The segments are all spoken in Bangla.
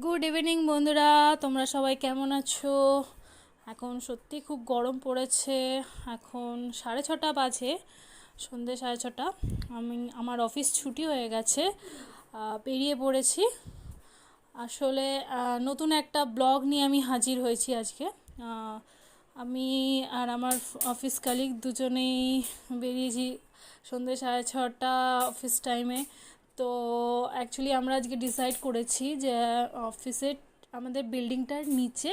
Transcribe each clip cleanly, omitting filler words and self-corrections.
গুড ইভিনিং বন্ধুরা, তোমরা সবাই কেমন আছো? এখন সত্যি খুব গরম পড়েছে। এখন 6:30 বাজে, সন্ধ্যে 6:30। আমার অফিস ছুটি হয়ে গেছে, বেরিয়ে পড়েছি। আসলে নতুন একটা ব্লগ নিয়ে আমি হাজির হয়েছি আজকে। আমি আর আমার অফিস কালিগ দুজনেই বেরিয়েছি সন্ধ্যে 6:30 অফিস টাইমে। তো অ্যাকচুয়ালি আমরা আজকে ডিসাইড করেছি যে অফিসের আমাদের বিল্ডিংটার নিচে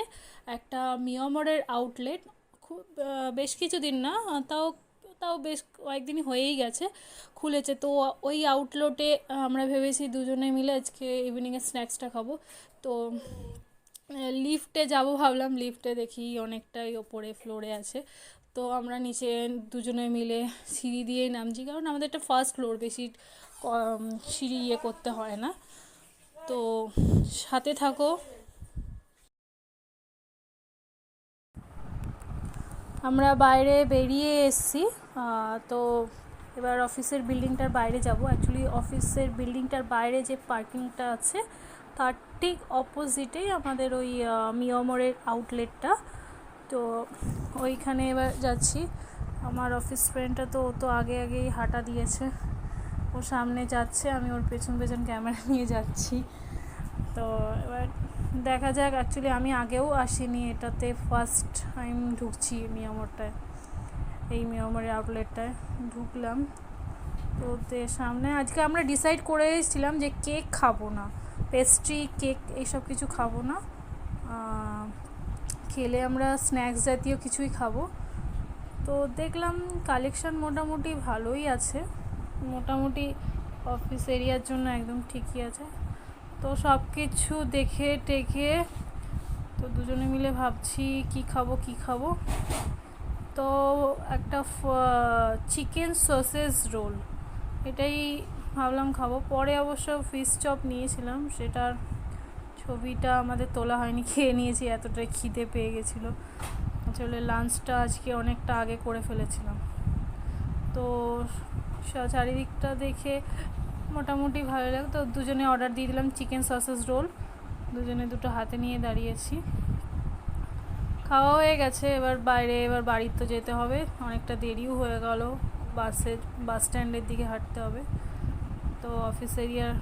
একটা মিয়ামরের আউটলেট খুব বেশ কিছুদিন না, তাও তাও বেশ কয়েকদিনই হয়েই গেছে খুলেছে। তো ওই আউটলেটে আমরা ভেবেছি দুজনে মিলে আজকে ইভিনিংয়ে স্ন্যাক্সটা খাবো। তো লিফটে যাব ভাবলাম, লিফটে দেখি অনেকটাই ওপরে ফ্লোরে আছে। তো আমরা নিচে দুজনে মিলে সিঁড়ি দিয়েই নামছি, কারণ আমাদের একটা ফার্স্ট ফ্লোর, বেশি সিঁড়ি করতে হয় না। তো সাথে থাকো। আমরা বাইরে বেরিয়ে এসেছি। তো এবার অফিসের বিল্ডিংটার বাইরে যাব। অ্যাকচুয়ালি অফিসের বিল্ডিংটার বাইরে যে পার্কিংটা আছে তার ঠিক অপোজিটেই আমাদের ওই মিয়ামরের আউটলেটটা। তো ওইখানে এবার যাচ্ছি। আমার অফিস ফ্রেন্ডটা তো ও তো আগেই হাঁটা দিয়েছে, ও সামনে যাচ্ছে, আমি ওর পেছন পেছন ক্যামেরা নিয়ে যাচ্ছি। তো এবার দেখা যাক। অ্যাকচুয়ালি আমি আগেও আসিনি এটাতে, ফার্স্ট টাইম ঢুকছি মিয়ামরটায়, এই মিয়ামরের আউটলেটটায় ঢুকলাম। তো সামনে আজকে আমরা ডিসাইড করে এসেছিলাম যে কেক খাবো না, পেস্ট্রি কেক এইসব কিছু খাবো না। খেলে আমরা স্ন্যাক্স জাতীয় কিছুই খাবো। তো দেখলাম কালেকশন মোটামুটি ভালোই আছে, মোটামুটি অফিস এরিয়ার জন্য একদম ঠিকই আছে। তো সব কিছু দেখে টেকে তো দুজনে মিলে ভাবছি কি খাবো। তো একটা চিকেন সসেজ রোল, এটাই ভাবলাম খাবো। পরে অবশ্য ফিশ চপ নিয়েছিলাম, সেটার ছবিটা আমাদের তোলা হয়নি, খেয়ে নিয়েছি, এতটাই খিদে পেয়ে গেছিলো। আসলে লাঞ্চটা আজকে অনেকটা আগে করে ফেলেছিলাম। তো চারিদিকটা দেখে মোটামুটি ভালো লাগে। তো দুজনে অর্ডার দিয়ে দিলাম চিকেন সসেজ রোল, দুজনে দুটো হাতে নিয়ে দাঁড়িয়েছি। খাওয়া হয়ে গেছে, এবার বাড়ি তো যেতে হবে, অনেকটা দেরিও হয়ে গেল, বাস স্ট্যান্ডের দিকে হাঁটতে হবে। তো অফিস এরিয়ার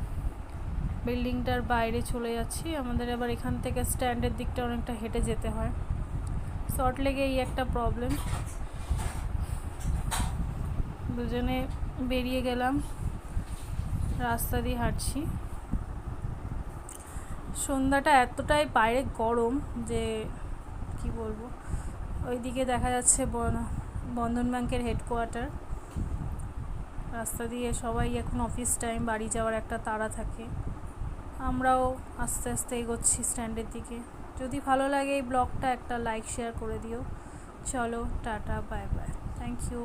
বিল্ডিংটার বাইরে চলে যাচ্ছি। আমাদের এবার এখান থেকে স্ট্যান্ডের দিকটা অনেকটা হেঁটে যেতে হয়, শর্ট লেগে এই একটা প্রবলেম। দুজনে বেরিয়ে গেলাম, রাস্তা দিয়ে হাঁটছি। সন্ধ্যাটা এতটাই বাইরে গরম যে কি বলবো। ওইদিকে দেখা যাচ্ছে বন্ধন ব্যাংকের হেডকোয়ার্টার। রাস্তা দিয়ে সবাই এখন অফিস টাইম, বাড়ি যাওয়ার একটা তাড়া থাকে। আমরাও আস্তে আস্তে এগোচ্ছি স্ট্যান্ডের দিকে। যদি ভালো লাগে এই ব্লগটা একটা লাইক শেয়ার করে দিও। চলো tata, bye bye, thank you.